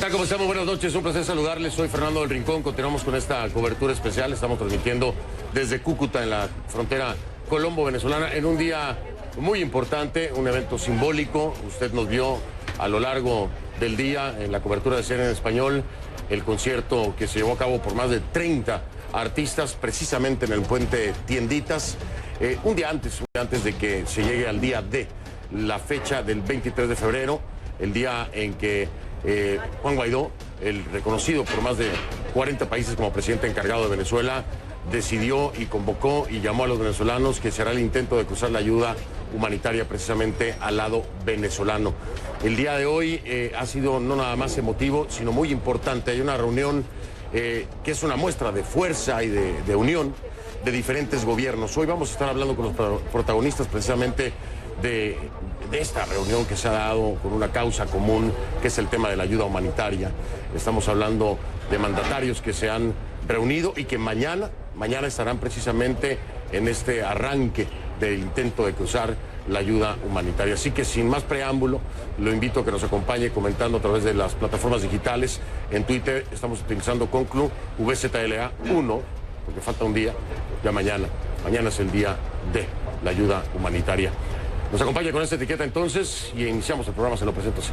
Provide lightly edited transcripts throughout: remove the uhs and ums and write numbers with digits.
tal? ¿Cómo estamos? Buenas noches, un placer saludarles. Soy Fernando del Rincón. Continuamos con esta cobertura especial. Estamos transmitiendo desde Cúcuta, en la frontera colombo-venezolana, en un día muy importante, un evento simbólico. Usted nos vio a lo largo del día en la cobertura de CNN en español, el concierto que se llevó a cabo por más de 30 artistas, precisamente en el puente Tienditas, un día antes de que se llegue al día D, la fecha del 23 de febrero, el día en que Juan Guaidó, el reconocido por más de 40 países como presidente encargado de Venezuela, decidió y convocó y llamó a los venezolanos que se hará el intento de cruzar la ayuda humanitaria precisamente al lado venezolano. El día de hoy ha sido no nada más emotivo, sino muy importante. Hay una reunión que es una muestra de fuerza y de unión de diferentes gobiernos. Hoy vamos a estar hablando con los protagonistas precisamente de esta reunión que se ha dado con una causa común, que es el tema de la ayuda humanitaria. Estamos hablando de mandatarios que se han reunido y que mañana estarán precisamente en este arranque del intento de cruzar la ayuda humanitaria. Así que sin más preámbulo, lo invito a que nos acompañe comentando a través de las plataformas digitales. En Twitter estamos utilizando Conclu VZLA 1, porque falta un día, ya mañana es el día de la ayuda humanitaria. Nos acompaña con esta etiqueta entonces y iniciamos el programa, se lo presento así.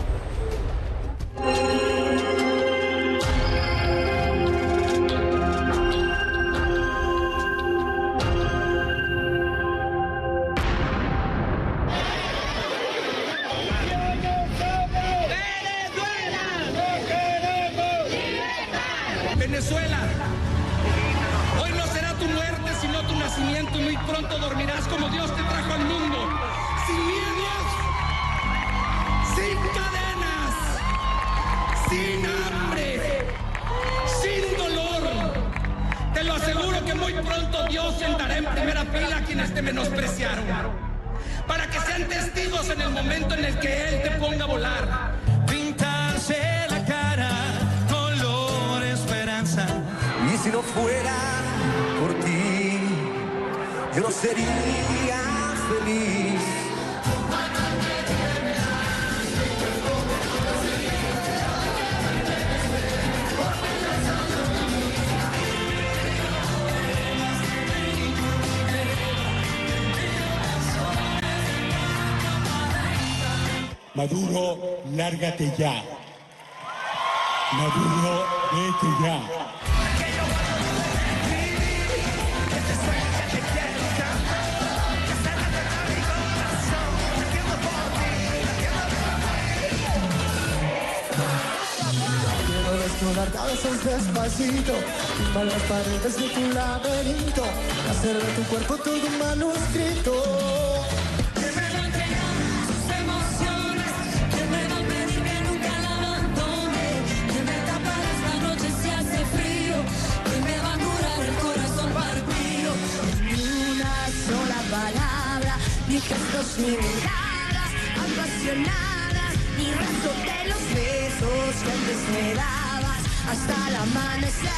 Venezuela, hoy no será tu muerte sino tu nacimiento. Muy pronto dormirás como Dios te trajo al mundo, sin miedos, sin cadenas, sin hambre, sin dolor. Te lo aseguro que muy pronto Dios sentará en primera fila a quienes te menospreciaron, para que sean testigos en el momento en el que Él te ponga a volar. Pintarse la cara color esperanza. Y si no fuera por ti, yo no sería feliz. Maduro, lárgate ya. Maduro, vete ya. Quiero desnudar cabezas despacito, tumbar las paredes de tu laberinto, hacer de tu cuerpo todo un manuscrito. Ni gestos ni miradas apasionadas, ni resto de los besos que antes me dabas hasta el amanecer.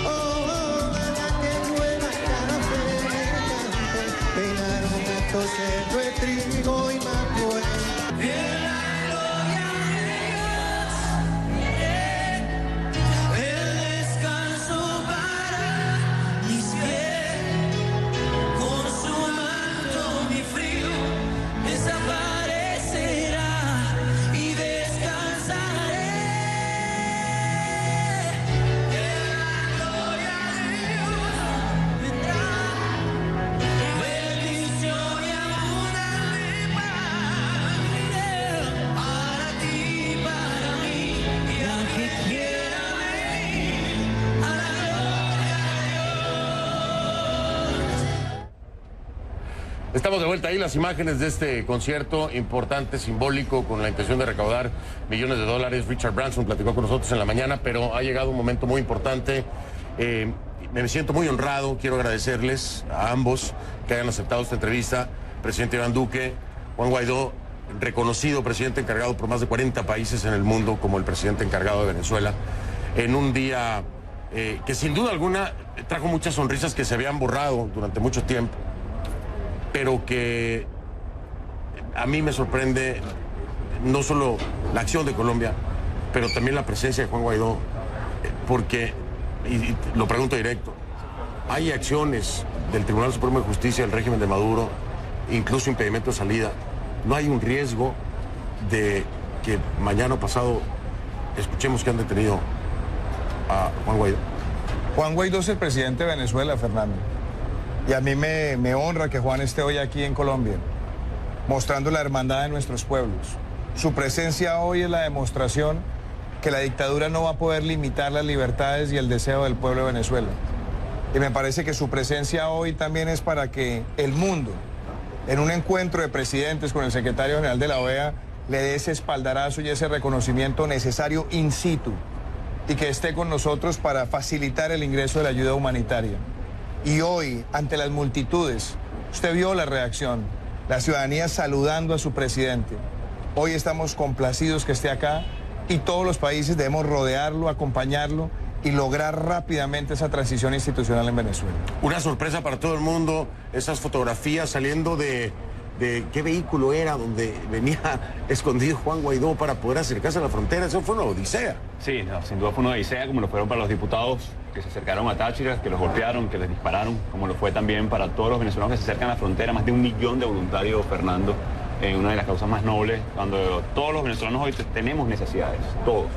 Oh, que buena cara fea, peinar momentos de trigo y mapué. Estamos de vuelta ahí, las imágenes de este concierto importante, simbólico, con la intención de recaudar millones de dólares. Richard Branson platicó con nosotros en la mañana, pero ha llegado un momento muy importante. Me siento muy honrado, quiero agradecerles a ambos que hayan aceptado esta entrevista. Presidente Iván Duque, Juan Guaidó, reconocido presidente encargado por más de 40 países en el mundo como el presidente encargado de Venezuela, en un día que sin duda alguna trajo muchas sonrisas que se habían borrado durante mucho tiempo. pero que a mí me sorprende no solo la acción de Colombia, pero también la presencia de Juan Guaidó, porque, y lo pregunto directo, hay acciones del Tribunal Supremo de Justicia del régimen de Maduro, incluso impedimento de salida. ¿No hay un riesgo de que mañana o pasado escuchemos que han detenido a Juan Guaidó? Juan Guaidó es el presidente de Venezuela, Fernando. Y a mí me honra que Juan esté hoy aquí en Colombia, mostrando la hermandad de nuestros pueblos. Su presencia hoy es la demostración que la dictadura no va a poder limitar las libertades y el deseo del pueblo de Venezuela. Y me parece que su presencia hoy también es para que el mundo, en un encuentro de presidentes con el secretario general de la OEA, le dé ese espaldarazo y ese reconocimiento necesario in situ y que esté con nosotros para facilitar el ingreso de la ayuda humanitaria. Y hoy, ante las multitudes, usted vio la reacción, la ciudadanía saludando a su presidente. Hoy estamos complacidos que esté acá y todos los países debemos rodearlo, acompañarlo y lograr rápidamente esa transición institucional en Venezuela. Una sorpresa para todo el mundo, esas fotografías saliendo de qué vehículo era donde venía escondido Juan Guaidó para poder acercarse a la frontera. Eso fue una odisea. Sí, no, sin duda fue una odisea, como lo fueron para los diputados que se acercaron a Táchira, que los golpearon, que les dispararon, como lo fue también para todos los venezolanos que se acercan a la frontera, más de 1 millón de voluntarios, Fernando, en una de las causas más nobles, cuando todos los venezolanos hoy tenemos necesidades, todos,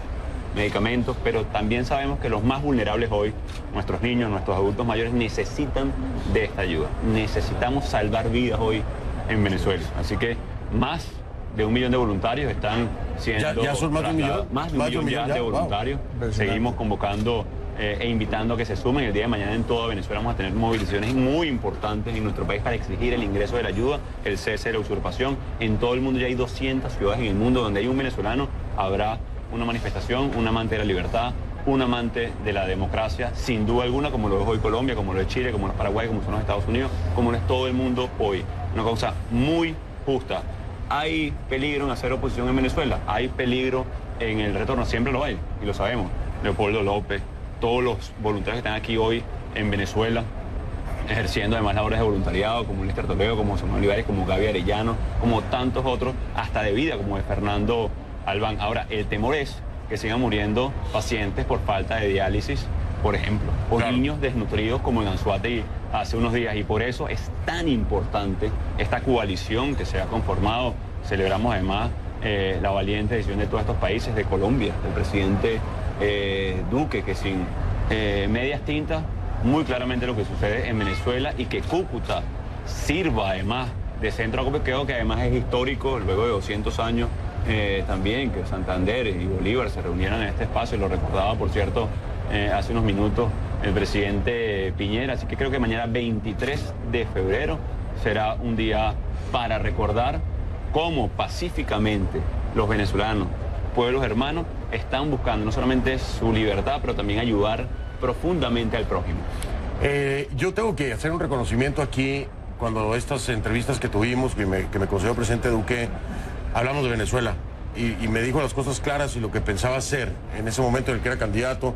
medicamentos, pero también sabemos que los más vulnerables hoy, nuestros niños, nuestros adultos mayores, necesitan de esta ayuda. Necesitamos salvar vidas hoy en Venezuela. Así que más de 1 millón de voluntarios están siendo... ¿Ya son más de 1 millón? Más de 1 millón ya de voluntarios. Wow. Seguimos convocando e invitando a que se sumen. El día de mañana en toda Venezuela vamos a tener movilizaciones muy importantes en nuestro país para exigir el ingreso de la ayuda, el cese de la usurpación. En todo el mundo ya hay 200 ciudades en el mundo donde hay un venezolano, habrá una manifestación, un amante de la libertad, un amante de la democracia, sin duda alguna, como lo es hoy Colombia, como lo es Chile, como lo es Paraguay, como son los Estados Unidos, como lo es todo el mundo hoy. Una causa muy justa. ¿Hay peligro en hacer oposición en Venezuela? ¿Hay peligro en el retorno? Siempre lo hay, y lo sabemos. Leopoldo López, todos los voluntarios que están aquí hoy en Venezuela, ejerciendo además labores de voluntariado, como Lester Toledo, como Samuel Olivares, como Gaby Arellano, como tantos otros, hasta de vida, como de Fernando Albán. Ahora, el temor es que sigan muriendo pacientes por falta de diálisis, por ejemplo, o claro, niños desnutridos como en Anzoátegui hace unos días, y por eso es tan importante esta coalición que se ha conformado. Celebramos además la valiente decisión de todos estos países, de Colombia, del presidente Duque, que sin medias tintas, muy claramente lo que sucede en Venezuela, y que Cúcuta sirva además de centro de acopio, que además es histórico, luego de 200 años también, que Santander y Bolívar se reunieran en este espacio. Lo recordaba, por cierto, hace unos minutos el presidente Piñera. Así que creo que mañana 23 de febrero será un día para recordar cómo pacíficamente los venezolanos, pueblos hermanos, están buscando no solamente su libertad, pero también ayudar profundamente al prójimo. Yo tengo que hacer un reconocimiento aquí. Cuando estas entrevistas que tuvimos, que me concedió el presidente Duque, hablamos de Venezuela y me dijo las cosas claras y lo que pensaba hacer en ese momento en el que era candidato,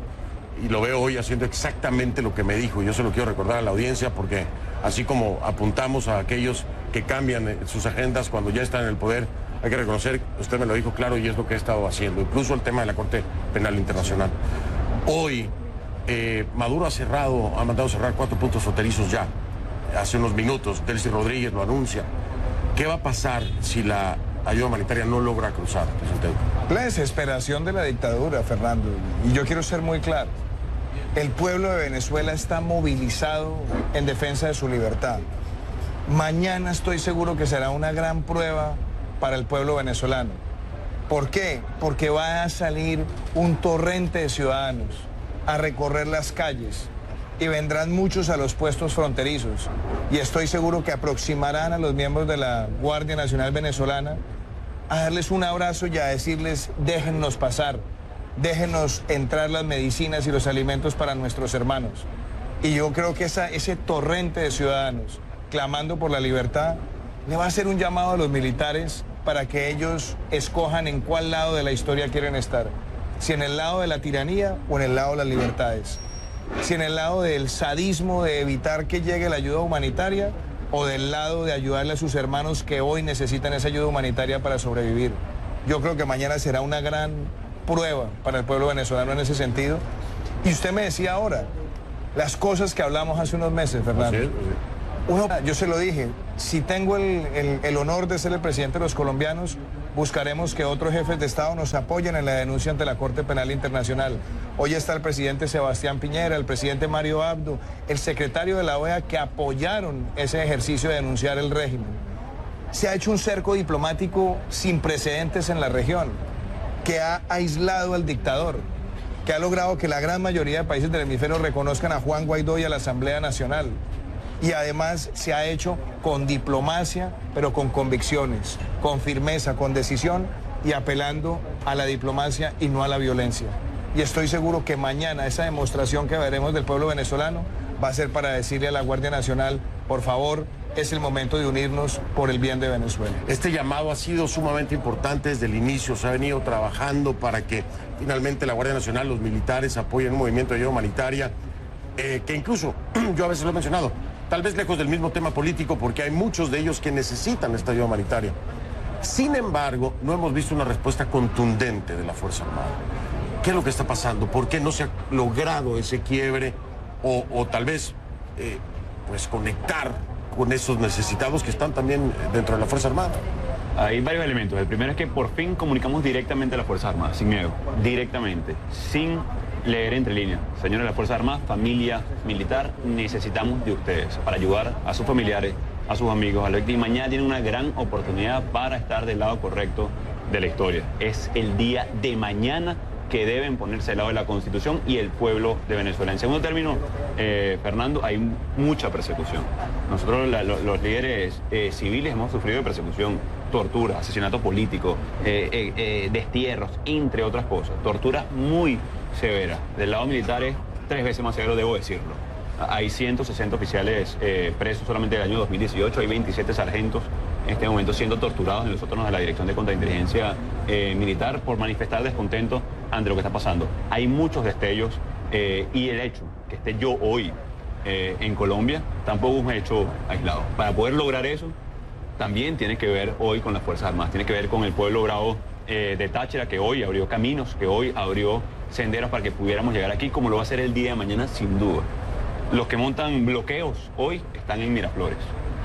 y lo veo hoy haciendo exactamente lo que me dijo. Yo se lo quiero recordar a la audiencia, porque así como apuntamos a aquellos que cambian sus agendas cuando ya están en el poder, hay que reconocer, usted me lo dijo claro, y es lo que he estado haciendo, incluso el tema de la Corte Penal Internacional. Hoy Maduro ha mandado cerrar 4 puntos fronterizos ya, hace unos minutos. Delcy Rodríguez lo anuncia. ¿Qué va a pasar si la ayuda humanitaria no logra cruzar, presidente Duque? La desesperación de la dictadura, Fernando, y yo quiero ser muy claro. El pueblo de Venezuela está movilizado en defensa de su libertad. Mañana estoy seguro que será una gran prueba para el pueblo venezolano. ¿Por qué? Porque va a salir un torrente de ciudadanos a recorrer las calles, y vendrán muchos a los puestos fronterizos, y estoy seguro que aproximarán a los miembros de la Guardia Nacional Venezolana a darles un abrazo y a decirles: déjennos pasar, déjenos entrar las medicinas y los alimentos para nuestros hermanos. Y yo creo que ese torrente de ciudadanos clamando por la libertad le va a hacer un llamado a los militares para que ellos escojan en cuál lado de la historia quieren estar, si en el lado de la tiranía o en el lado de las libertades, si en el lado del sadismo de evitar que llegue la ayuda humanitaria o del lado de ayudarle a sus hermanos que hoy necesitan esa ayuda humanitaria para sobrevivir. Yo creo que mañana será una gran prueba para el pueblo venezolano en ese sentido. Y usted me decía ahora, las cosas que hablamos hace unos meses, Fernando. Yo se lo dije, si tengo el honor de ser el presidente de los colombianos, buscaremos que otros jefes de Estado nos apoyen en la denuncia ante la Corte Penal Internacional. Hoy está el presidente Sebastián Piñera, el presidente Mario Abdo, el secretario de la OEA, que apoyaron ese ejercicio de denunciar el régimen. Se ha hecho un cerco diplomático sin precedentes en la región, que ha aislado al dictador, que ha logrado que la gran mayoría de países del hemisferio reconozcan a Juan Guaidó y a la Asamblea Nacional. Y además se ha hecho con diplomacia, pero con convicciones, con firmeza, con decisión y apelando a la diplomacia y no a la violencia. Y estoy seguro que mañana esa demostración que veremos del pueblo venezolano va a ser para decirle a la Guardia Nacional, por favor, es el momento de unirnos por el bien de Venezuela. Este llamado ha sido sumamente importante desde el inicio, se ha venido trabajando para que finalmente la Guardia Nacional, los militares apoyen un movimiento de ayuda humanitaria, que incluso, yo a veces lo he mencionado, tal vez lejos del mismo tema político, porque hay muchos de ellos que necesitan esta ayuda humanitaria. Sin embargo, no hemos visto una respuesta contundente de la Fuerza Armada. ¿Qué es lo que está pasando? ¿Por qué no se ha logrado ese quiebre o tal vez pues conectar con esos necesitados que están también dentro de la Fuerza Armada? Hay varios elementos. El primero es que por fin comunicamos directamente a la Fuerza Armada, sin miedo, directamente, sin leer entre líneas. Señores de la Fuerza Armada, familia militar, necesitamos de ustedes para ayudar a sus familiares, a sus amigos, a la víctima. Mañana tienen una gran oportunidad para estar del lado correcto de la historia. Es el día de mañana que deben ponerse del lado de la Constitución y el pueblo de Venezuela. En segundo término, Fernando, hay mucha persecución. Nosotros, los líderes civiles, hemos sufrido de persecución, tortura, asesinato político, destierros, entre otras cosas. Tortura muy severa. Del lado militar es 3 veces más severo, debo decirlo. Hay 160 oficiales presos solamente del año 2018, hay 27 sargentos en este momento siendo torturados en los sótanos de la Dirección de Contrainteligencia Militar por manifestar descontento ante lo que está pasando. Hay muchos destellos y el hecho que esté yo hoy en Colombia tampoco es un hecho aislado. Para poder lograr eso también tiene que ver hoy con las Fuerzas Armadas, tiene que ver con el pueblo bravo de Táchira, que hoy abrió caminos, que hoy abrió senderos para que pudiéramos llegar aquí, como lo va a hacer el día de mañana sin duda. Los que montan bloqueos hoy están en Miraflores.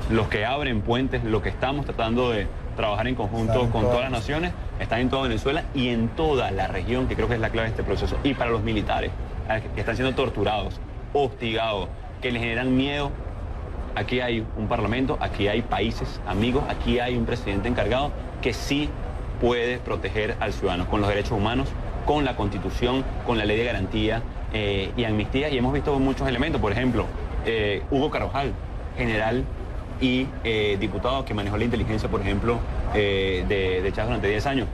Los que abren puentes, los que estamos tratando de trabajar en conjunto con todas las naciones, están en toda Venezuela y en toda la región, que creo que es la clave de este proceso. Y para los militares, que están siendo torturados, hostigados, que les generan miedo, aquí hay un parlamento, aquí hay países amigos, aquí hay un presidente encargado que sí puede proteger al ciudadano con los derechos humanos, con la Constitución, con la ley de garantía y amnistía. Y hemos visto muchos elementos, por ejemplo, Hugo Carvajal, general y diputado que manejó la inteligencia, por ejemplo, de Chávez durante 10 años,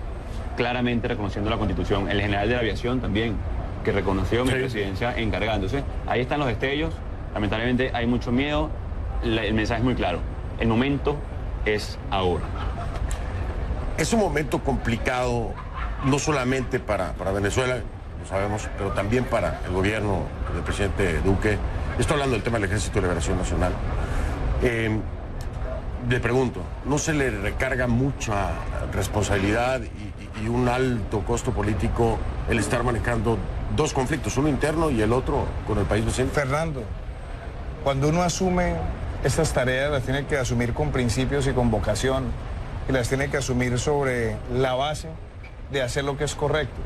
claramente reconociendo la Constitución. El general de la aviación también, que reconoció mi presidencia encargándose. Ahí están los destellos. Lamentablemente hay mucho miedo. El mensaje es muy claro. El momento es ahora. Es un momento complicado, no solamente para Venezuela, lo sabemos, pero también para el gobierno del presidente Duque. Estoy hablando del tema del Ejército de Liberación Nacional. Le pregunto, ¿no se le recarga mucha responsabilidad y un alto costo político el estar manejando 2 conflictos, uno interno y el otro con el país vecino? Fernando, cuando uno asume estas tareas, las tiene que asumir con principios y con vocación, y las tiene que asumir sobre la base de hacer lo que es correcto.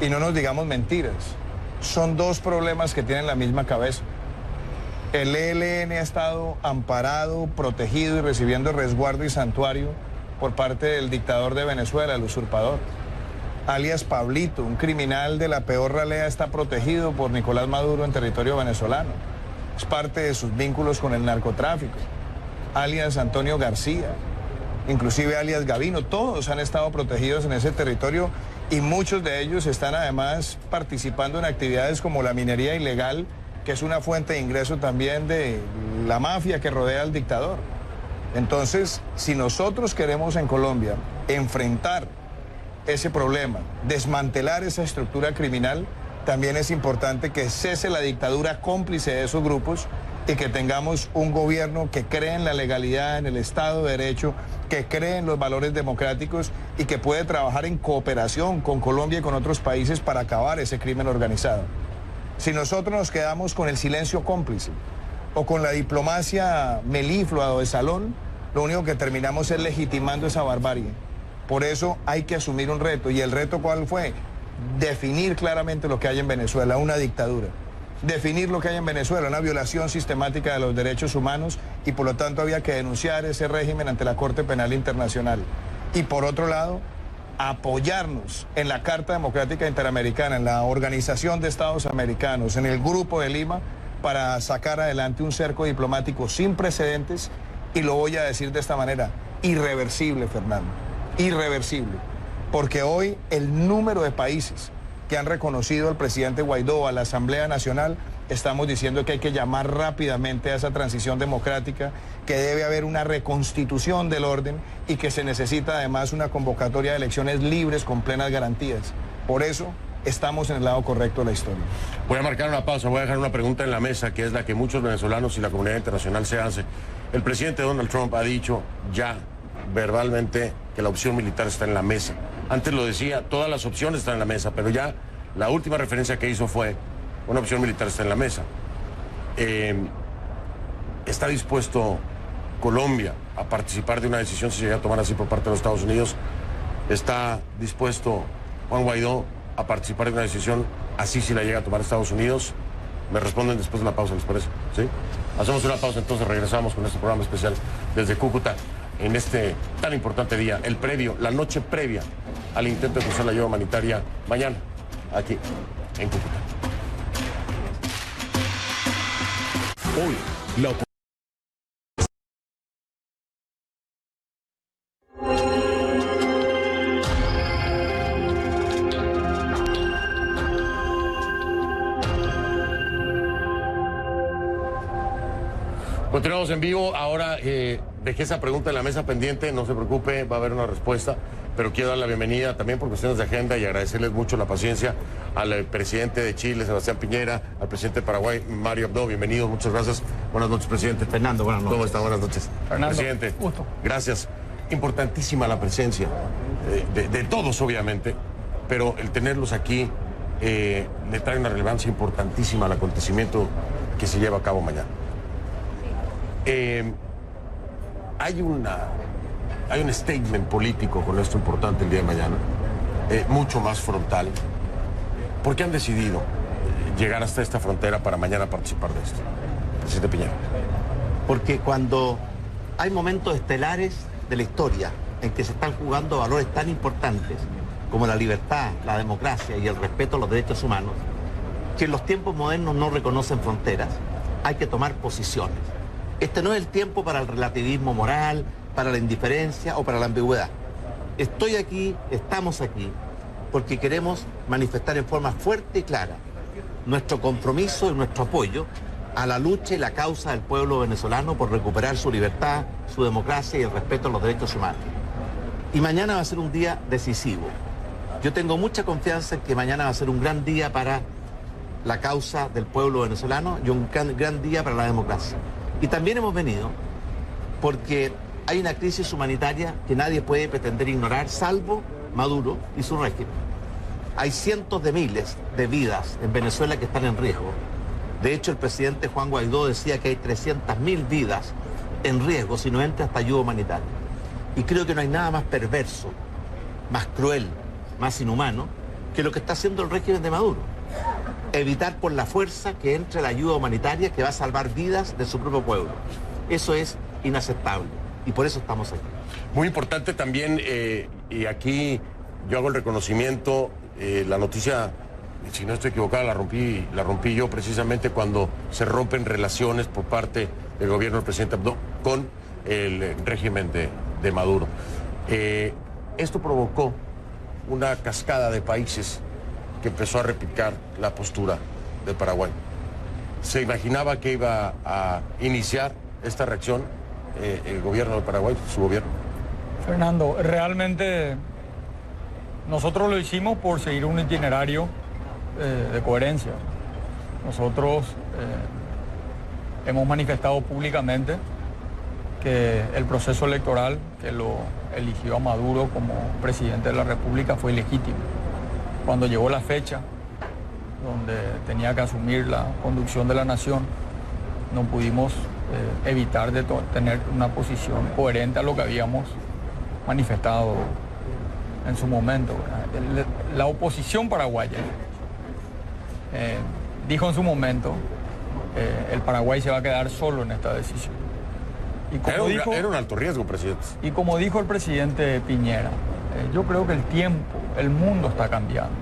Y no nos digamos mentiras, son 2 problemas que tienen la misma cabeza. El ELN ha estado amparado, protegido y recibiendo resguardo y santuario por parte del dictador de Venezuela, el usurpador. Alias Pablito, un criminal de la peor ralea, está protegido por Nicolás Maduro en territorio venezolano. Es parte de sus vínculos con el narcotráfico. Alias Antonio García, inclusive alias Gavino, todos han estado protegidos en ese territorio y muchos de ellos están además participando en actividades como la minería ilegal, que es una fuente de ingreso también de la mafia que rodea al dictador. Entonces, si nosotros queremos en Colombia enfrentar ese problema, desmantelar esa estructura criminal, también es importante que cese la dictadura cómplice de esos grupos y que tengamos un gobierno que cree en la legalidad, en el Estado de Derecho, que cree en los valores democráticos y que puede trabajar en cooperación con Colombia y con otros países para acabar ese crimen organizado. Si nosotros nos quedamos con el silencio cómplice o con la diplomacia meliflua o de salón, lo único que terminamos es legitimando esa barbarie. Por eso hay que asumir un reto. ¿Y el reto cuál fue? Definir claramente lo que hay en Venezuela, una dictadura. Definir lo que hay en Venezuela, una violación sistemática de los derechos humanos, y por lo tanto había que denunciar ese régimen ante la Corte Penal Internacional. Y por otro lado, apoyarnos en la Carta Democrática Interamericana, en la Organización de Estados Americanos, en el Grupo de Lima, para sacar adelante un cerco diplomático sin precedentes, y lo voy a decir de esta manera, irreversible, Fernando, irreversible. Porque hoy el número de países que han reconocido al presidente Guaidó, a la Asamblea Nacional, estamos diciendo que hay que llamar rápidamente a esa transición democrática, que debe haber una reconstitución del orden y que se necesita además una convocatoria de elecciones libres con plenas garantías. Por eso estamos en el lado correcto de la historia. Voy a marcar una pausa, voy a dejar una pregunta en la mesa, que es la que muchos venezolanos y la comunidad internacional se hace. El presidente Donald Trump ha dicho ya verbalmente que la opción militar está en la mesa. Antes lo decía, todas las opciones están en la mesa, pero ya la última referencia que hizo fue una opción militar está en la mesa. ¿Está dispuesto Colombia a participar de una decisión si se llega a tomar así por parte de los Estados Unidos? ¿Está dispuesto Juan Guaidó a participar de una decisión así si la llega a tomar Estados Unidos? Me responden después de la pausa, ¿les parece? ¿Sí? Hacemos una pausa, entonces regresamos con este programa especial desde Cúcuta en este tan importante día, el previo, la noche previa al intento de cruzar la ayuda humanitaria mañana, aquí en Cúcuta. Hoy, la Continuamos en vivo. Ahora dejé esa pregunta en la mesa pendiente, no se preocupe, va a haber una respuesta, pero quiero dar la bienvenida también por cuestiones de agenda y agradecerles mucho la paciencia al presidente de Chile, Sebastián Piñera, al presidente de Paraguay, Mario Abdo. Bienvenido, muchas gracias. Buenas noches, presidente. Fernando, buenas noches. ¿Cómo está? Buenas noches. Fernando, presidente, gusto. Gracias. Importantísima la presencia de todos, obviamente, pero el tenerlos aquí le trae una relevancia importantísima al acontecimiento que se lleva a cabo mañana. Hay un statement político con esto importante el día de mañana, mucho más frontal. ¿Por qué han decidido llegar hasta esta frontera para mañana participar de esto? Presidente Piñera. Porque cuando hay momentos estelares de la historia en que se están jugando valores tan importantes como la libertad, la democracia y el respeto a los derechos humanos, que en los tiempos modernos no reconocen fronteras, hay que tomar posiciones. Este no es el tiempo para el relativismo moral, para la indiferencia o para la ambigüedad. Estoy aquí, estamos aquí, porque queremos manifestar en forma fuerte y clara nuestro compromiso y nuestro apoyo a la lucha y la causa del pueblo venezolano por recuperar su libertad, su democracia y el respeto a los derechos humanos. Y mañana va a ser un día decisivo. Yo tengo mucha confianza en que mañana va a ser un gran día para la causa del pueblo venezolano y un gran día para la democracia. Y también hemos venido porque hay una crisis humanitaria que nadie puede pretender ignorar, salvo Maduro y su régimen. Hay cientos de miles de vidas en Venezuela que están en riesgo. De hecho, el presidente Juan Guaidó decía que hay 300.000 vidas en riesgo si no entra esta ayuda humanitaria. Y creo que no hay nada más perverso, más cruel, más inhumano, que lo que está haciendo el régimen de Maduro. Evitar por la fuerza que entre la ayuda humanitaria que va a salvar vidas de su propio pueblo. Eso es inaceptable y por eso estamos aquí. Muy importante también, y aquí yo hago el reconocimiento, la noticia, si no estoy equivocada, la rompí yo precisamente cuando se rompen relaciones por parte del gobierno del presidente Abdo con el régimen de Maduro. Esto provocó una cascada de países que empezó a replicar la postura de Paraguay. ¿Se imaginaba que iba a iniciar esta reacción el gobierno de Paraguay, su gobierno? Fernando, realmente nosotros lo hicimos por seguir un itinerario de coherencia. Nosotros hemos manifestado públicamente que el proceso electoral que lo eligió a Maduro como presidente de la República fue ilegítimo. Cuando llegó la fecha donde tenía que asumir la conducción de la nación, no pudimos evitar de tener una posición coherente a lo que habíamos manifestado en su momento. La oposición paraguaya dijo en su momento el Paraguay se va a quedar solo en esta decisión. Y como era un alto riesgo, presidente. Y como dijo el presidente Piñera, yo creo que el tiempo, el mundo está cambiando.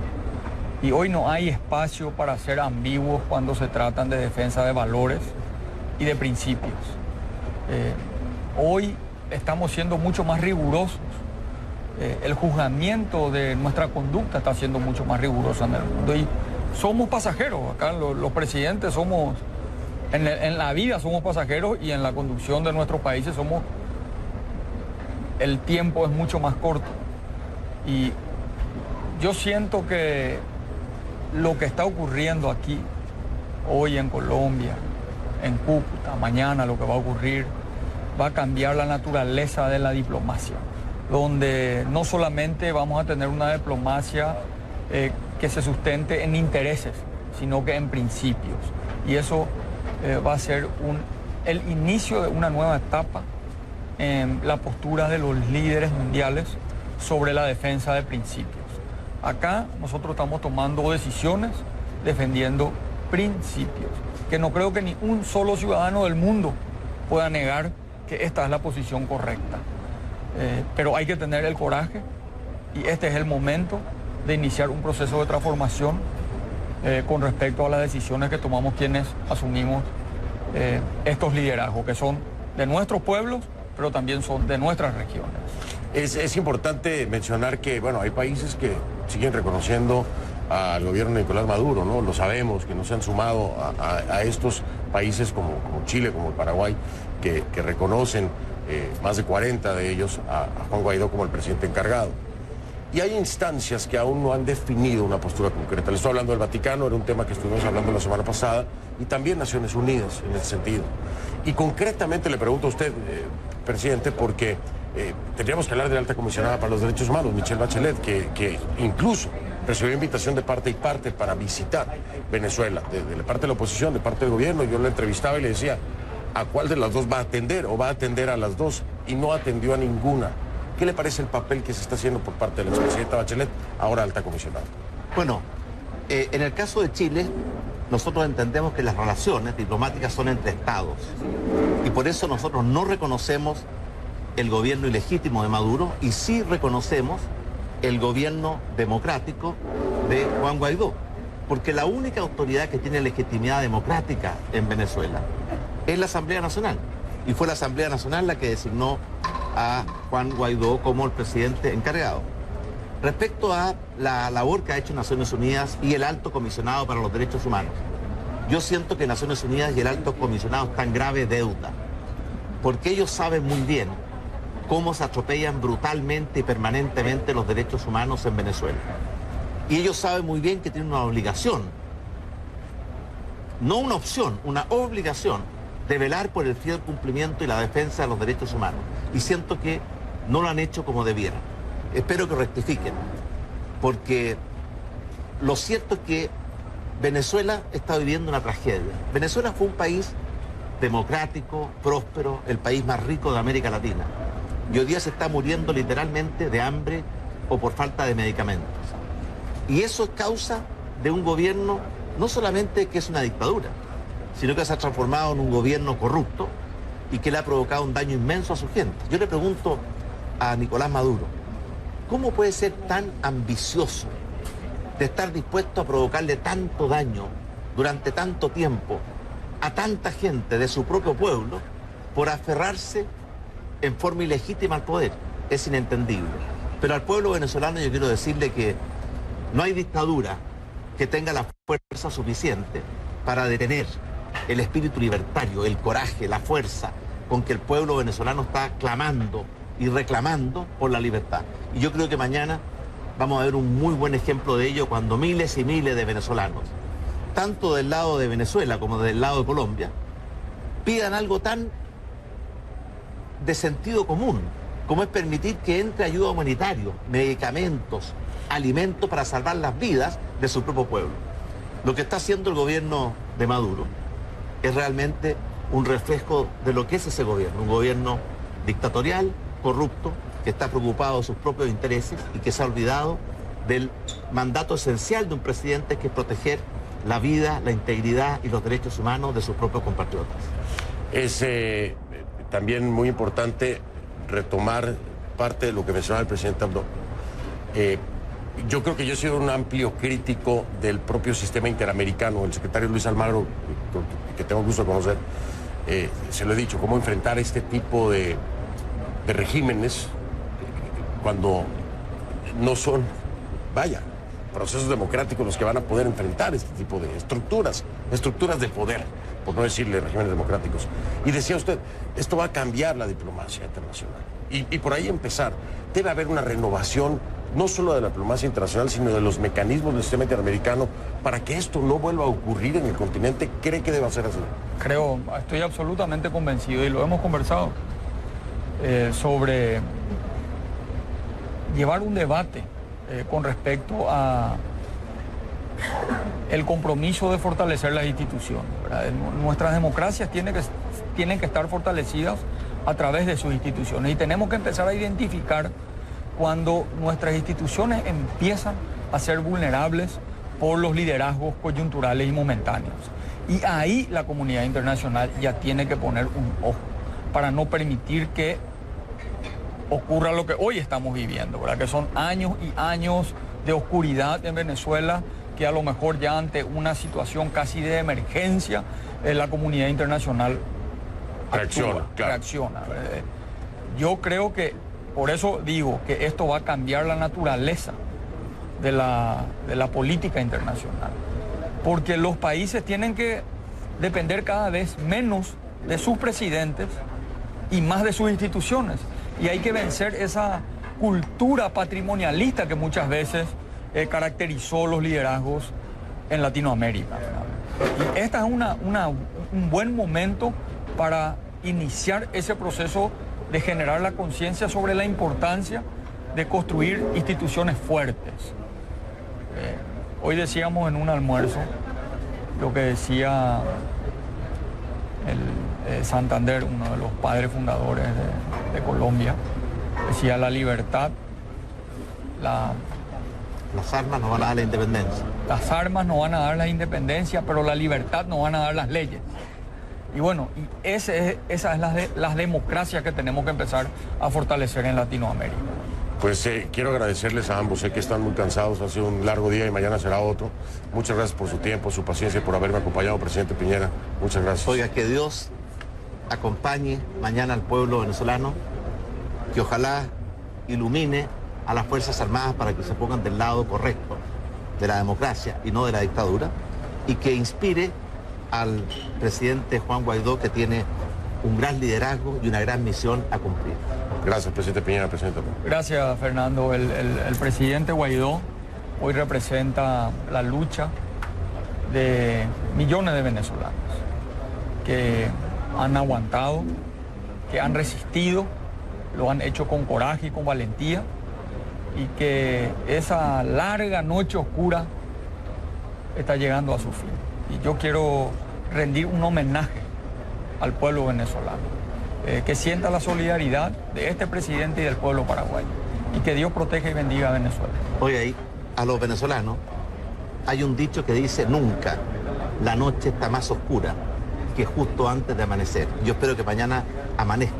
Y hoy no hay espacio para ser ambiguos cuando se tratan de defensa de valores y de principios. Hoy estamos siendo mucho más rigurosos. El juzgamiento de nuestra conducta está siendo mucho más riguroso en el mundo. Y somos pasajeros. Acá los presidentes somos... En la vida somos pasajeros y en la conducción de nuestros países el tiempo es mucho más corto. Y yo siento que lo que está ocurriendo aquí, hoy en Colombia, en Cúcuta, mañana lo que va a ocurrir, va a cambiar la naturaleza de la diplomacia, donde no solamente vamos a tener una diplomacia que se sustente en intereses, sino que en principios. Y eso va a ser el inicio de una nueva etapa en la postura de los líderes mundiales sobre la defensa de principios. Acá nosotros estamos tomando decisiones defendiendo principios, que no creo que ni un solo ciudadano del mundo pueda negar que esta es la posición correcta. Pero hay que tener el coraje y este es el momento de iniciar un proceso de transformación con respecto a las decisiones que tomamos quienes asumimos estos liderazgos, que son de nuestros pueblos, pero también son de nuestras regiones. Es importante mencionar que, bueno, hay países que siguen reconociendo al gobierno de Nicolás Maduro, ¿no? Lo sabemos, que no se han sumado a estos países como Chile, como el Paraguay, que reconocen, más de 40 de ellos, a Juan Guaidó como el presidente encargado. Y hay instancias que aún no han definido una postura concreta. Le estoy hablando del Vaticano, era un tema que estuvimos hablando la semana pasada, y también Naciones Unidas en ese sentido. Y concretamente le pregunto a usted, presidente, porque tendríamos que hablar de la alta comisionada para los derechos humanos, Michelle Bachelet, que incluso recibió invitación de parte y parte para visitar Venezuela, de parte de la oposición, de parte del gobierno. Yo la entrevistaba y le decía, ¿a cuál de las dos va a atender? ¿O va a atender a las dos? Y no atendió a ninguna. ¿Qué le parece el papel que se está haciendo por parte de la expresidenta Bachelet, ahora alta comisionada? Bueno, en el caso de Chile, nosotros entendemos que las relaciones diplomáticas son entre estados. Y por eso nosotros no reconocemos el gobierno ilegítimo de Maduro y sí reconocemos el gobierno democrático de Juan Guaidó. Porque la única autoridad que tiene legitimidad democrática en Venezuela es la Asamblea Nacional. Y fue la Asamblea Nacional la que designó a Juan Guaidó como el presidente encargado. Respecto a la labor que ha hecho Naciones Unidas y el Alto Comisionado para los Derechos Humanos, yo siento que Naciones Unidas y el Alto Comisionado están en grave deuda, porque ellos saben muy bien cómo se atropellan brutalmente y permanentemente los derechos humanos en Venezuela. Y ellos saben muy bien que tienen una obligación, no una opción, una obligación de velar por el fiel cumplimiento y la defensa de los derechos humanos. Y siento que no lo han hecho como debieran. Espero que rectifiquen, porque lo cierto es que Venezuela está viviendo una tragedia. Venezuela fue un país democrático, próspero, el país más rico de América Latina. Y hoy día se está muriendo literalmente de hambre o por falta de medicamentos. Y eso es causa de un gobierno, no solamente que es una dictadura, sino que se ha transformado en un gobierno corrupto y que le ha provocado un daño inmenso a su gente. Yo le pregunto a Nicolás Maduro, ¿cómo puede ser tan ambicioso de estar dispuesto a provocarle tanto daño durante tanto tiempo a tanta gente de su propio pueblo por aferrarse en forma ilegítima al poder? Es inentendible. Pero al pueblo venezolano yo quiero decirle que no hay dictadura que tenga la fuerza suficiente para detener el espíritu libertario, el coraje, la fuerza con que el pueblo venezolano está clamando y reclamando por la libertad. Y yo creo que mañana vamos a ver un muy buen ejemplo de ello cuando miles y miles de venezolanos, tanto del lado de Venezuela como del lado de Colombia, pidan algo tan de sentido común, como es permitir que entre ayuda humanitaria, medicamentos, alimentos para salvar las vidas de su propio pueblo. Lo que está haciendo el gobierno de Maduro es realmente un reflejo de lo que es ese gobierno, un gobierno dictatorial, corrupto, que está preocupado de sus propios intereses y que se ha olvidado del mandato esencial de un presidente, que es proteger la vida, la integridad y los derechos humanos de sus propios compatriotas. Es también muy importante retomar parte de lo que mencionaba el presidente Abdo. Yo creo que yo he sido un amplio crítico del propio sistema interamericano. El secretario Luis Almagro, que tengo el gusto de conocer, se lo he dicho, cómo enfrentar este tipo de regímenes cuando no son, vaya, procesos democráticos los que van a poder enfrentar este tipo de estructuras de poder, por no decirle regímenes democráticos. Y decía usted, esto va a cambiar la diplomacia internacional. Y por ahí empezar. Debe haber una renovación, no solo de la diplomacia internacional, sino de los mecanismos del sistema interamericano para que esto no vuelva a ocurrir en el continente. ¿Cree que debe ser así? Estoy absolutamente convencido, y lo hemos conversado, sobre llevar un debate con respecto a el compromiso de fortalecer las instituciones, ¿verdad? Nuestras democracias tienen que estar fortalecidas a través de sus instituciones, y tenemos que empezar a identificar cuando nuestras instituciones empiezan a ser vulnerables por los liderazgos coyunturales y momentáneos. Y ahí la comunidad internacional ya tiene que poner un ojo para no permitir que ocurra lo que hoy estamos viviendo, ¿verdad? Que son años y años de oscuridad en Venezuela, que a lo mejor ya ante una situación casi de emergencia, la comunidad internacional reacciona. Yo creo que, por eso digo que esto va a cambiar la naturaleza de la política internacional, porque los países tienen que depender cada vez menos de sus presidentes y más de sus instituciones. Y hay que vencer esa cultura patrimonialista que muchas veces caracterizó los liderazgos en Latinoamérica, ¿verdad? Y este es un buen momento para iniciar ese proceso de generar la conciencia sobre la importancia de construir instituciones fuertes. Hoy decíamos en un almuerzo lo que decía el Santander, uno de los padres fundadores de Colombia, decía: la libertad, las armas nos van a dar la independencia. Las armas nos van a dar la independencia, pero la libertad nos van a dar las leyes. Y bueno, esa es las democracias que tenemos que empezar a fortalecer en Latinoamérica. Pues quiero agradecerles a ambos, sé que están muy cansados, ha sido un largo día y mañana será otro. Muchas gracias por su tiempo, su paciencia, por haberme acompañado, presidente Piñera. Muchas gracias. Oiga, que Dios acompañe mañana al pueblo venezolano, que ojalá ilumine a las Fuerzas Armadas para que se pongan del lado correcto de la democracia y no de la dictadura, y que inspire al presidente Juan Guaidó, que tiene un gran liderazgo y una gran misión a cumplir. Gracias, presidente Piñera, presidente. Gracias, Fernando. El presidente Guaidó hoy representa la lucha de millones de venezolanos que han aguantado, que han resistido, lo han hecho con coraje y con valentía, y que esa larga noche oscura está llegando a su fin. Y yo quiero rendir un homenaje al pueblo venezolano, que sienta la solidaridad de este presidente y del pueblo paraguayo, y que Dios proteja y bendiga a Venezuela. Oye, a los venezolanos hay un dicho que dice: nunca la noche está más oscura que justo antes de amanecer. Yo espero que mañana amanezca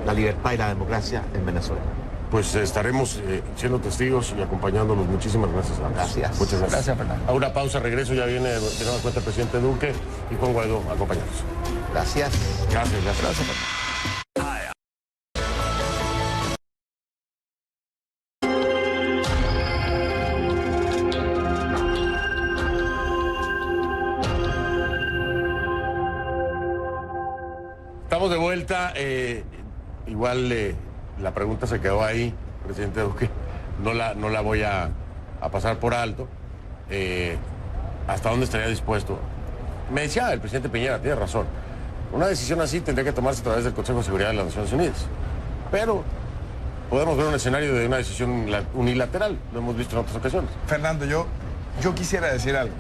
la libertad y la democracia en Venezuela. Pues estaremos siendo testigos y acompañándolos. Muchísimas gracias. Gracias. Muchas gracias. Gracias, Fernando. A una pausa, regreso, ya viene de nueva cuenta el presidente Duque y Juan Guaidó acompañados. Gracias. Gracias, gracias. Gracias, Fernando. Estamos de vuelta. Igual la pregunta se quedó ahí, presidente Duque. No la voy a pasar por alto. ¿Hasta dónde estaría dispuesto? Me decía el presidente Piñera, tiene razón. Una decisión así tendría que tomarse a través del Consejo de Seguridad de las Naciones Unidas. Pero podemos ver un escenario de una decisión unilateral, lo hemos visto en otras ocasiones. Fernando, yo quisiera decir algo,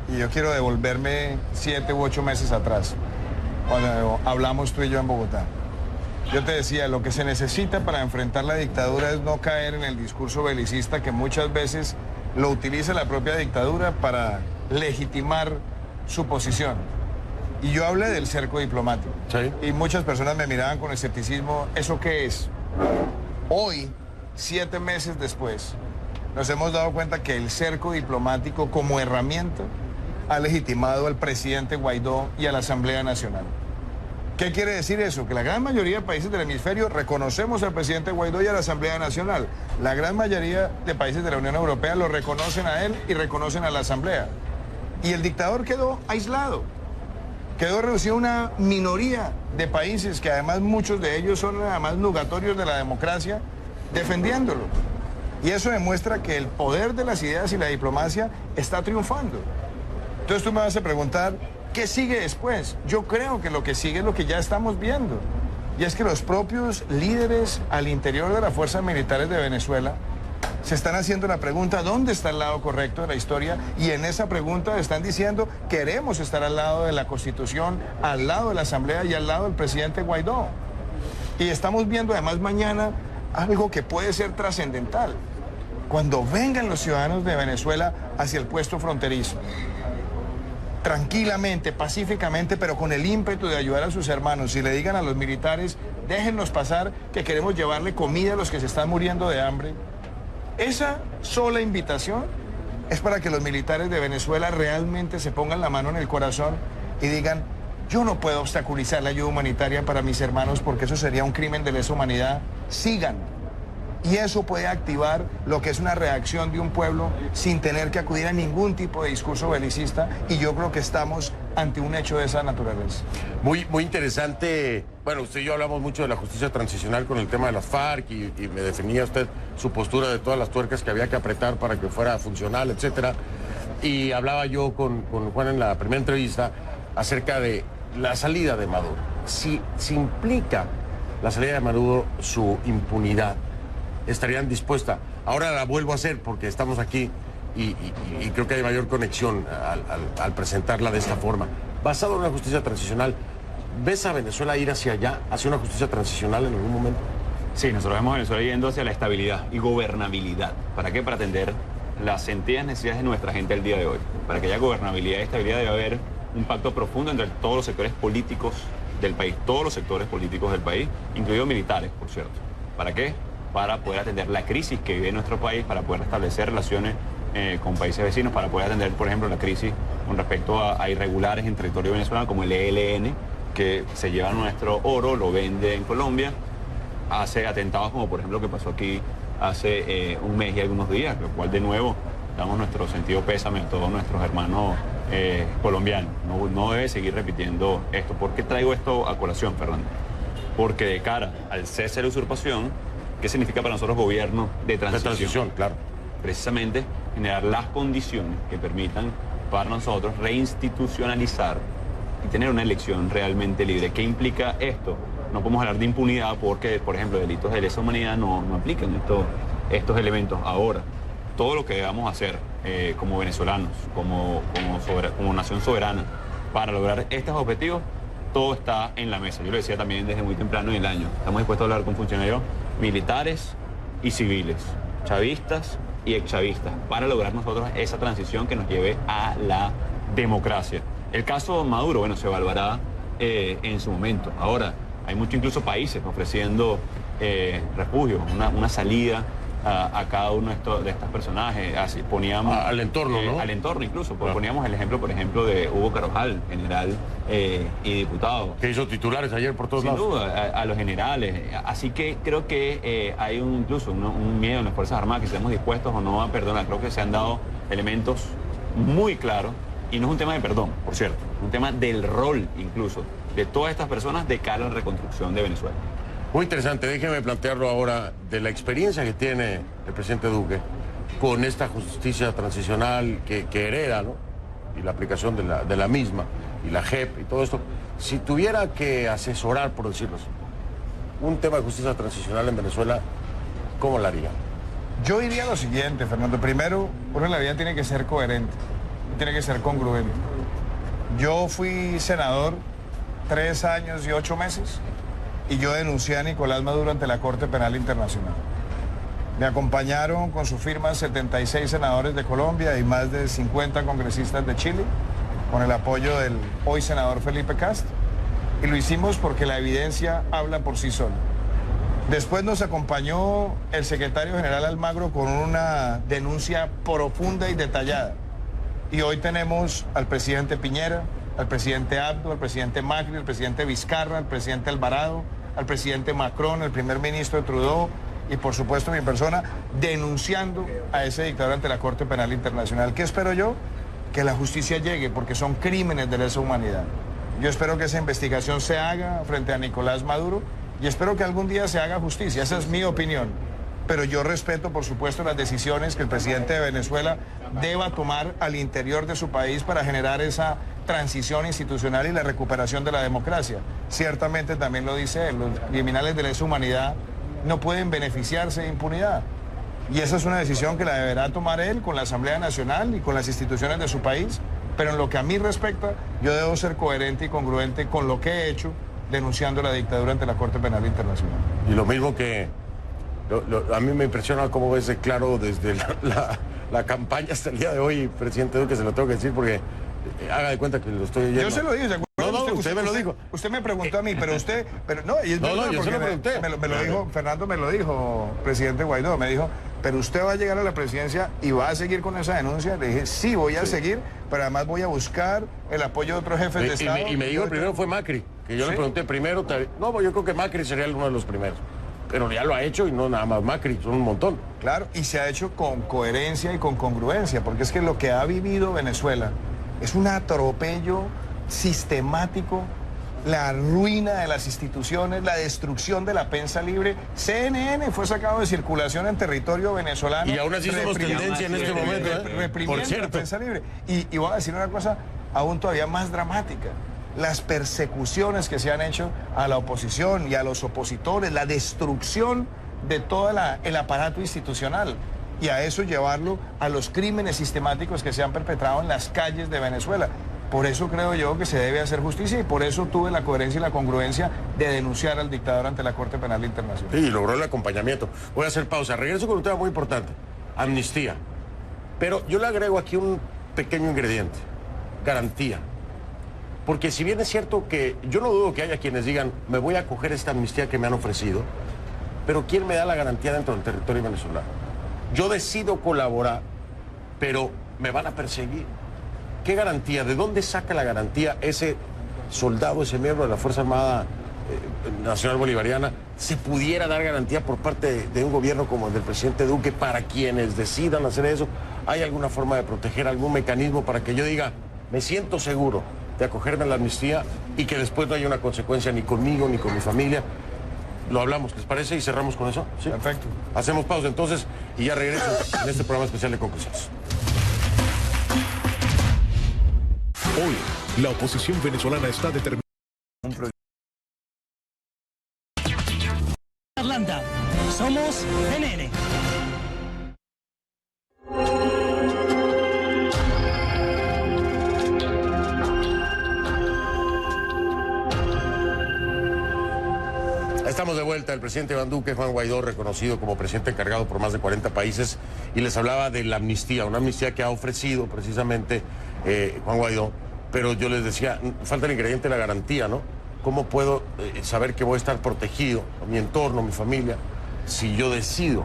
y yo quiero devolverme 7 u 8 meses atrás, cuando hablamos tú y yo en Bogotá. Yo te decía, lo que se necesita para enfrentar la dictadura es no caer en el discurso belicista que muchas veces lo utiliza la propia dictadura para legitimar su posición. Y yo hablé del cerco diplomático. Sí. Y muchas personas me miraban con escepticismo, ¿eso qué es? Hoy, 7 meses después, nos hemos dado cuenta que el cerco diplomático como herramienta ha legitimado al presidente Guaidó y a la Asamblea Nacional. ¿Qué quiere decir eso? Que la gran mayoría de países del hemisferio reconocemos al presidente Guaidó y a la Asamblea Nacional. La gran mayoría de países de la Unión Europea lo reconocen a él y reconocen a la Asamblea. Y el dictador quedó aislado. Quedó reducido a una minoría de países que además muchos de ellos son además nugatorios de la democracia, defendiéndolo. Y eso demuestra que el poder de las ideas y la diplomacia está triunfando. Entonces tú me vas a preguntar, ¿qué sigue después? Yo creo que lo que sigue es lo que ya estamos viendo. Y es que los propios líderes al interior de las fuerzas militares de Venezuela se están haciendo la pregunta, ¿dónde está el lado correcto de la historia? Y en esa pregunta están diciendo, queremos estar al lado de la Constitución, al lado de la Asamblea y al lado del presidente Guaidó. Y estamos viendo además mañana algo que puede ser trascendental. Cuando vengan los ciudadanos de Venezuela hacia el puesto fronterizo, tranquilamente, pacíficamente, pero con el ímpetu de ayudar a sus hermanos, y le digan a los militares, déjennos pasar, que queremos llevarle comida a los que se están muriendo de hambre. Esa sola invitación es para que los militares de Venezuela realmente se pongan la mano en el corazón y digan, yo no puedo obstaculizar la ayuda humanitaria para mis hermanos porque eso sería un crimen de lesa humanidad. Sigan. Y eso puede activar lo que es una reacción de un pueblo sin tener que acudir a ningún tipo de discurso belicista, y yo creo que estamos ante un hecho de esa naturaleza. Muy interesante. Bueno, usted y yo hablamos mucho de la justicia transicional con el tema de las FARC y me definía usted su postura de todas las tuercas que había que apretar para que fuera funcional, etcétera. Y hablaba yo con Juan en la primera entrevista acerca de la salida de Maduro. Si implica la salida de Maduro su impunidad, estarían dispuestas. Ahora la vuelvo a hacer porque estamos aquí y creo que hay mayor conexión al presentarla de esta forma. Basado en una justicia transicional, ¿ves a Venezuela ir hacia allá, hacia una justicia transicional en algún momento? Sí, nosotros vemos a Venezuela yendo hacia la estabilidad y gobernabilidad. ¿Para qué? Para atender las sentidas necesidades de nuestra gente el día de hoy. Para que haya gobernabilidad y estabilidad debe haber un pacto profundo entre todos los sectores políticos del país, todos los sectores políticos del país, incluidos militares, por cierto. ¿Para qué? Para poder atender la crisis que vive nuestro país, para poder establecer relaciones con países vecinos, para poder atender, por ejemplo, la crisis con respecto a irregulares en territorio venezolano, como el ELN, que se lleva nuestro oro, lo vende en Colombia, hace atentados como, por ejemplo, lo que pasó aquí hace un mes y algunos días, lo cual, de nuevo, damos nuestro sentido pésame a todos nuestros hermanos colombianos. No debe seguir repitiendo esto. ¿Por qué traigo esto a colación, Fernando? Porque de cara al cese de la usurpación, ¿qué significa para nosotros gobierno de transición? De transición, claro. Precisamente generar las condiciones que permitan para nosotros reinstitucionalizar y tener una elección realmente libre. ¿Qué implica esto? No podemos hablar de impunidad porque, por ejemplo, delitos de lesa humanidad no aplican estos elementos. Ahora, todo lo que debamos hacer como venezolanos, como nación soberana, para lograr estos objetivos, todo está en la mesa. Yo lo decía también desde muy temprano en el año. Estamos dispuestos a hablar con funcionarios militares y civiles, chavistas y exchavistas, para lograr nosotros esa transición que nos lleve a la democracia. El caso Maduro, bueno, se evaluará en su momento. Ahora, hay muchos incluso países ofreciendo refugio, una salida a cada uno de estos personajes. Así poníamos al entorno, ¿no? Al entorno incluso. Claro. Poníamos el ejemplo, por ejemplo, de Hugo Carvajal, general y diputado. Que hizo titulares ayer por todos lados. Sin duda, a los generales. Así que creo que hay incluso un miedo en las Fuerzas Armadas que estemos dispuestos o no a perdonar. Creo que se han dado elementos muy claros. Y no es un tema de perdón, por cierto. Es un tema del rol incluso de todas estas personas de cara a la reconstrucción de Venezuela. Muy interesante, déjeme plantearlo ahora de la experiencia que tiene el presidente Duque con esta justicia transicional que hereda, ¿no? Y la aplicación de la misma, y la JEP y todo esto. si tuviera que asesorar, por decirlo así, un tema de justicia transicional en Venezuela, ¿cómo lo haría? Yo diría lo siguiente, Fernando. Primero, uno en la vida tiene que ser coherente, tiene que ser congruente. Yo fui senador 3 años y 8 meses y yo denuncié a Nicolás Maduro ante la Corte Penal Internacional. Me acompañaron con su firma 76 senadores de Colombia y más de 50 congresistas de Chile, con el apoyo del hoy senador Felipe Cast, y lo hicimos porque la evidencia habla por sí sola. Después nos acompañó el secretario general Almagro con una denuncia profunda y detallada. Y hoy tenemos al presidente Piñera, al presidente Abdo, al presidente Macri, al presidente Vizcarra, al presidente Alvarado, al presidente Macron, el primer ministro Trudeau y por supuesto mi persona denunciando a ese dictador ante la Corte Penal Internacional. ¿Qué espero yo? Que la justicia llegue, porque son crímenes de lesa humanidad. Yo espero que esa investigación se haga frente a Nicolás Maduro y espero que algún día se haga justicia. Esa es mi opinión. Pero yo respeto, por supuesto, las decisiones que el presidente de Venezuela deba tomar al interior de su país para generar esa transición institucional y la recuperación de la democracia. Ciertamente también lo dice él, los criminales de lesa humanidad no pueden beneficiarse de impunidad. Y esa es una decisión que la deberá tomar él con la Asamblea Nacional y con las instituciones de su país. Pero en lo que a mí respecta, yo debo ser coherente y congruente con lo que he hecho denunciando la dictadura ante la Corte Penal Internacional. Y lo mismo que a mí me impresiona cómo ves de claro desde la campaña hasta el día de hoy, presidente Duque, se lo tengo que decir porque haga de cuenta que lo estoy oyendo. Yo se lo dije, ¿se acuerda? No, usted me lo dijo. Usted me preguntó a mí, pero usted, y es verdad, yo se lo pregunté. Me lo dijo, Fernando me lo dijo, presidente Guaidó, me dijo, pero usted va a llegar a la presidencia y va a seguir con esa denuncia. Le dije, sí, voy a seguir, pero además voy a buscar el apoyo de otros jefes de Estado. Y me dijo, el primero fue Macri, que yo le pregunté primero, no, yo creo que Macri sería uno de los primeros. Pero ya lo ha hecho y no nada más Macri, son un montón. Claro, y se ha hecho con coherencia y con congruencia, porque es que lo que ha vivido Venezuela es un atropello sistemático, la ruina de las instituciones, la destrucción de la prensa libre. CNN fue sacado de circulación en territorio venezolano. Y aún así somos tendencia en este momento, reprimiendo la prensa libre. Y voy a decir una cosa aún todavía más dramática. Las persecuciones que se han hecho a la oposición y a los opositores, la destrucción de todo el aparato institucional y a eso llevarlo a los crímenes sistemáticos que se han perpetrado en las calles de Venezuela. Por eso creo yo que se debe hacer justicia y por eso tuve la coherencia y la congruencia de denunciar al dictador ante la Corte Penal Internacional. Sí, y logró el acompañamiento. Voy a hacer pausa. Regreso con un tema muy importante, amnistía. Pero yo le agrego aquí un pequeño ingrediente, garantía. Porque si bien es cierto que yo no dudo que haya quienes digan, me voy a coger esta amnistía que me han ofrecido, pero ¿quién me da la garantía dentro del territorio venezolano? Yo decido colaborar, pero me van a perseguir. ¿Qué garantía? ¿De dónde saca la garantía ese soldado, ese miembro de la Fuerza Armada Nacional Bolivariana? ¿Se pudiera dar garantía por parte de un gobierno como el del presidente Duque para quienes decidan hacer eso? ¿Hay alguna forma de proteger, algún mecanismo para que yo diga, me siento seguro de acogerme a la amnistía y que después no haya una consecuencia ni conmigo ni con mi familia? Lo hablamos, ¿les parece? Y cerramos con eso. ¿Sí? Perfecto. Hacemos pausa entonces y ya regreso en este programa especial de conclusiones. Hoy, la oposición venezolana está determinada. Atlanta, somos CNN. Estamos de vuelta. El presidente Iván Duque, Juan Guaidó, reconocido como presidente encargado por más de 40 países, y les hablaba de la amnistía, una amnistía que ha ofrecido precisamente Juan Guaidó. Pero yo les decía, falta el ingrediente de la garantía, ¿no? ¿Cómo puedo saber que voy a estar protegido, mi entorno, mi familia, si yo decido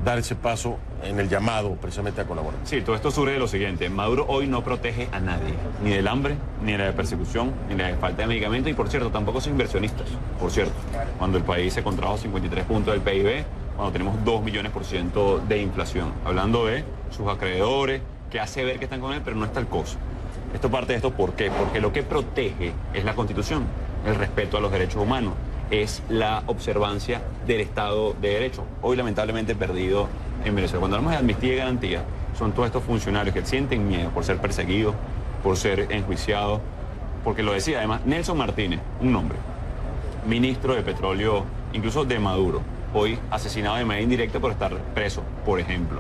dar ese paso en el llamado precisamente a colaborar? Sí, todo esto surge de lo siguiente. Maduro hoy no protege a nadie, ni del hambre, ni de la persecución, ni de la falta de medicamentos, y por cierto, tampoco son inversionistas, por cierto. Cuando el país se contrajo 53 puntos del PIB, cuando tenemos 2% de inflación. Hablando de sus acreedores, que hace ver que están con él, pero no está el costo. Esto parte de esto, ¿por qué? Porque lo que protege es la Constitución, el respeto a los derechos humanos, es la observancia del Estado de Derecho, hoy lamentablemente perdido en Venezuela. Cuando hablamos de amnistía y garantía, son todos estos funcionarios que sienten miedo por ser perseguidos, por ser enjuiciados, porque lo decía además, Nelson Martínez, un nombre, ministro de Petróleo, incluso de Maduro, hoy asesinado de manera indirecta por estar preso, por ejemplo.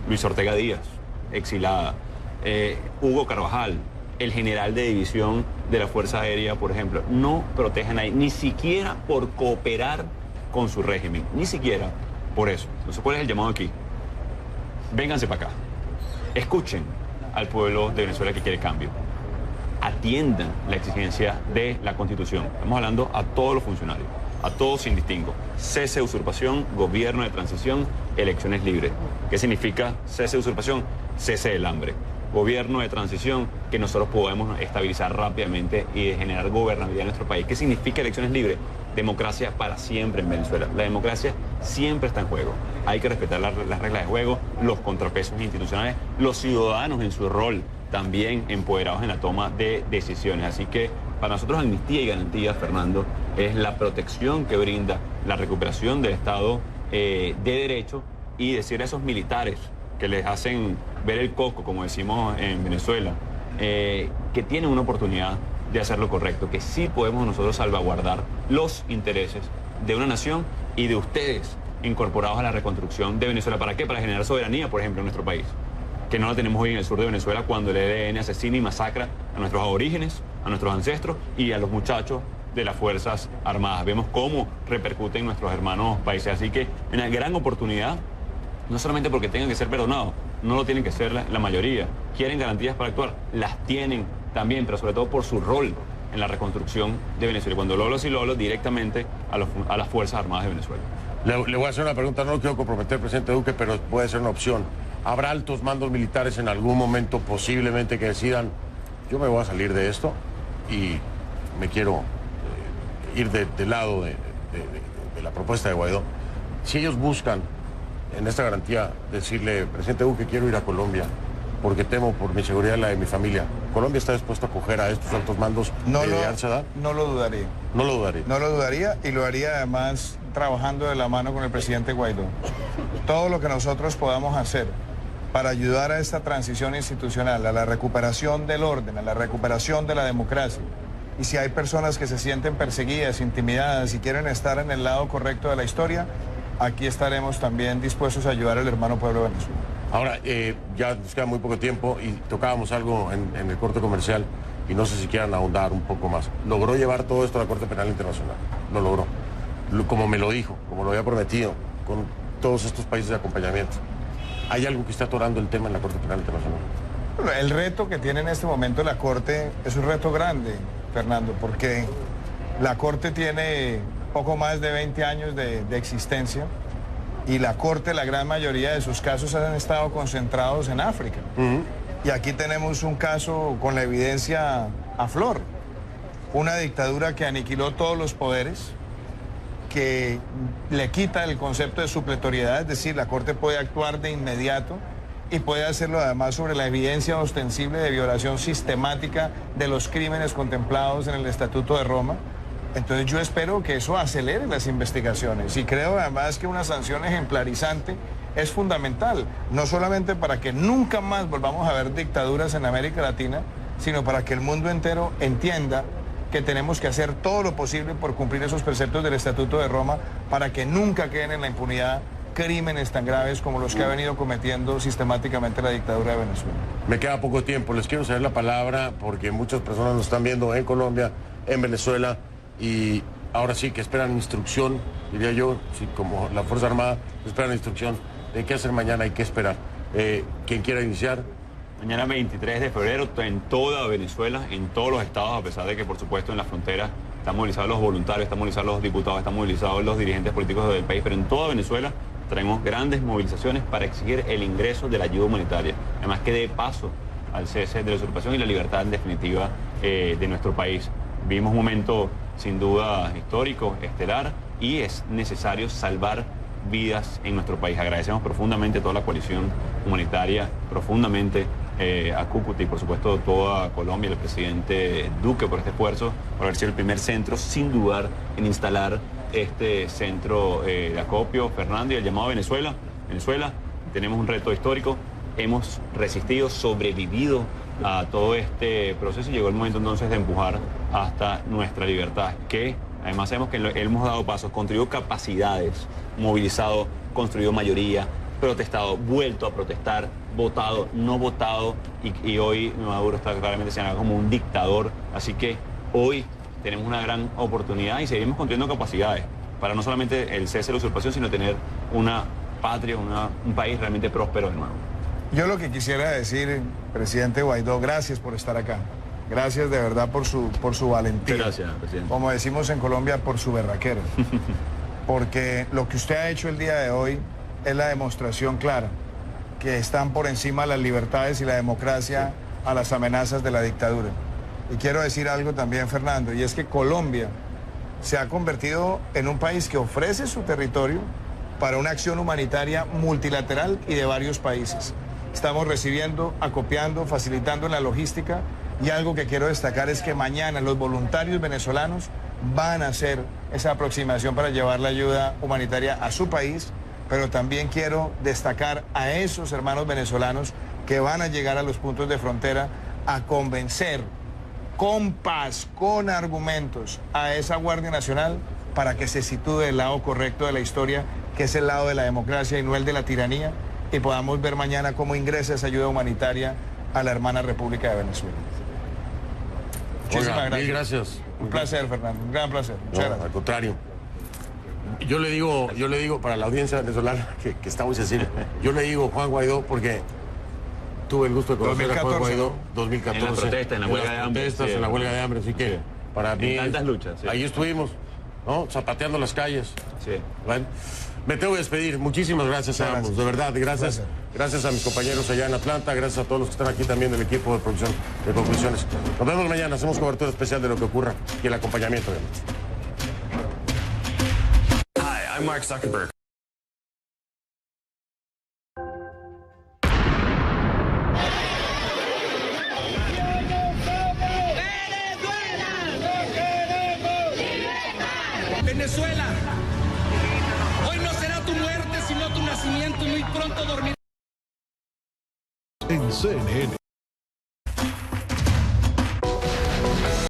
Luis Ortega Díaz, exilada. Hugo Carvajal, el general de división de la Fuerza Aérea, por ejemplo, no protegen a nadie, ni siquiera por cooperar con su régimen, ni siquiera por eso. Entonces, ¿cuál es el llamado aquí? Vénganse para acá, escuchen al pueblo de Venezuela que quiere cambio, atiendan la exigencia de la Constitución. Estamos hablando a todos los funcionarios, a todos sin distingo. Cese de usurpación, gobierno de transición, elecciones libres. ¿Qué significa cese de usurpación? Cese del hambre. Gobierno de transición, que nosotros podemos estabilizar rápidamente y generar gobernabilidad en nuestro país. ¿Qué significa elecciones libres? Democracia para siempre en Venezuela. La democracia siempre está en juego. Hay que respetar las reglas de juego, los contrapesos institucionales, los ciudadanos en su rol también empoderados en la toma de decisiones. Así que para nosotros amnistía y garantía, Fernando, es la protección que brinda la recuperación del Estado de Derecho y decir a esos militares que les hacen ver el coco, como decimos en Venezuela, que tienen una oportunidad de hacer lo correcto, que sí podemos nosotros salvaguardar los intereses de una nación y de ustedes incorporados a la reconstrucción de Venezuela. ¿Para qué? Para generar soberanía, por ejemplo, en nuestro país, que no la tenemos hoy en el sur de Venezuela cuando el ELN asesina y masacra a nuestros aborígenes, a nuestros ancestros y a los muchachos de las Fuerzas Armadas. Vemos cómo repercuten nuestros hermanos países. Así que una gran oportunidad, no solamente porque tengan que ser perdonados, no lo tienen que ser la mayoría. ¿Quieren garantías para actuar? Las tienen también, pero sobre todo por su rol en la reconstrucción de Venezuela. Cuando lo hablo, sí lo hablo directamente a las Fuerzas Armadas de Venezuela. Le voy a hacer una pregunta, no lo quiero comprometer, presidente Duque, pero puede ser una opción. ¿Habrá altos mandos militares en algún momento posiblemente que decidan, yo me voy a salir de esto y me quiero ir del lado de la propuesta de Guaidó? Si ellos buscan en esta garantía decirle, presidente Duque, quiero ir a Colombia porque temo por mi seguridad y la de mi familia, ¿Colombia está dispuesta a acoger a estos altos mandos de diversa edad? No lo dudaría. No lo dudaría. No lo dudaría y lo haría además trabajando de la mano con el presidente Guaidó. Todo lo que nosotros podamos hacer para ayudar a esta transición institucional, a la recuperación del orden, a la recuperación de la democracia. Y si hay personas que se sienten perseguidas, intimidadas y quieren estar en el lado correcto de la historia, aquí estaremos también dispuestos a ayudar al hermano pueblo de Venezuela. Ahora, ya nos queda muy poco tiempo y tocábamos algo en el corte comercial y no sé si quieran ahondar un poco más. ¿Logró llevar todo esto a la Corte Penal Internacional? Lo logró. Como me lo dijo, como lo había prometido, con todos estos países de acompañamiento. ¿Hay algo que está atorando el tema en la Corte Penal Internacional? Bueno, el reto que tiene en este momento la Corte es un reto grande, Fernando, porque la Corte tiene poco más de 20 años de existencia y la Corte, la gran mayoría de sus casos han estado concentrados en África. Y aquí tenemos un caso con la evidencia a flor. Una dictadura que aniquiló todos los poderes, que le quita el concepto de supletoriedad, es decir, la Corte puede actuar de inmediato y puede hacerlo además sobre la evidencia ostensible de violación sistemática de los crímenes contemplados en el Estatuto de Roma. Entonces yo espero que eso acelere las investigaciones y creo además que una sanción ejemplarizante es fundamental, no solamente para que nunca más volvamos a ver dictaduras en América Latina, sino para que el mundo entero entienda que tenemos que hacer todo lo posible por cumplir esos preceptos del Estatuto de Roma para que nunca queden en la impunidad crímenes tan graves como los que ha venido cometiendo sistemáticamente la dictadura de Venezuela. Me queda poco tiempo, les quiero ceder la palabra porque muchas personas nos están viendo en Colombia, en Venezuela y ahora sí que esperan instrucción, diría yo, sí, como la Fuerza Armada, esperan instrucción de qué hacer mañana y qué esperar. ¿Quién quiera iniciar? Mañana 23 de febrero en toda Venezuela, en todos los estados, a pesar de que por supuesto en la frontera están movilizados los voluntarios, están movilizados los diputados, están movilizados los dirigentes políticos del país, pero en toda Venezuela traemos grandes movilizaciones para exigir el ingreso de la ayuda humanitaria, además que dé paso al cese de la usurpación y la libertad en definitiva de nuestro país. Vivimos un momento sin duda histórico, estelar, y es necesario salvar vidas en nuestro país. Agradecemos profundamente a toda la coalición humanitaria, profundamente a Cúcuta y por supuesto toda Colombia, el presidente Duque por este esfuerzo, por haber sido el primer centro, sin dudar, en instalar este centro de acopio. Fernando, y el llamado a Venezuela. Venezuela, tenemos un reto histórico, hemos resistido, sobrevivido a todo este proceso y llegó el momento entonces de empujar hasta nuestra libertad, que además sabemos que hemos dado pasos, construido capacidades, movilizado, construido mayoría, protestado, vuelto a protestar, votado, no votado, y hoy Maduro está claramente señalado como un dictador. Así que hoy tenemos una gran oportunidad y seguimos construyendo capacidades para no solamente el cese de la usurpación, sino tener una patria, un país realmente próspero de nuevo. Yo lo que quisiera decir, presidente Guaidó, gracias por estar acá. Gracias de verdad por su valentía. Gracias, presidente. Como decimos en Colombia, por su berraquero. Porque lo que usted ha hecho el día de hoy es la demostración clara que están por encima las libertades y la democracia a las amenazas de la dictadura. Y quiero decir algo también, Fernando, y es que Colombia se ha convertido en un país que ofrece su territorio para una acción humanitaria multilateral y de varios países. Estamos recibiendo, acopiando, facilitando la logística, y algo que quiero destacar es que mañana los voluntarios venezolanos van a hacer esa aproximación para llevar la ayuda humanitaria a su país, pero también quiero destacar a esos hermanos venezolanos que van a llegar a los puntos de frontera a convencer con paz, con argumentos, a esa Guardia Nacional para que se sitúe del lado correcto de la historia, que es el lado de la democracia y no el de la tiranía, y podamos ver mañana cómo ingresa esa ayuda humanitaria a la hermana República de Venezuela. Muchísimas gracias. Mil gracias. Un placer, Fernando, un gran placer. Muchas gracias. Al contrario. Yo le digo para la audiencia venezolana que está muy sencillo. Yo le digo Juan Guaidó porque tuve el gusto de conocer 2014, a Juan Guaidó 2014. En las protestas, en la huelga de hambre. En la huelga de hambre, así que para mí... tantas luchas. Sí. Ahí estuvimos, ¿no? Zapateando las calles. Sí. Bueno, me tengo que despedir. Muchísimas gracias a ambos, de verdad. Gracias a mis compañeros allá en Atlanta, gracias a todos los que están aquí también del equipo de producción de Conclusiones. Nos vemos mañana, hacemos cobertura especial de lo que ocurra y el acompañamiento de Hi, I'm Mark Zuckerberg. Venezuela, hoy no será tu muerte, sino tu nacimiento, y muy pronto dormirás. En CNN.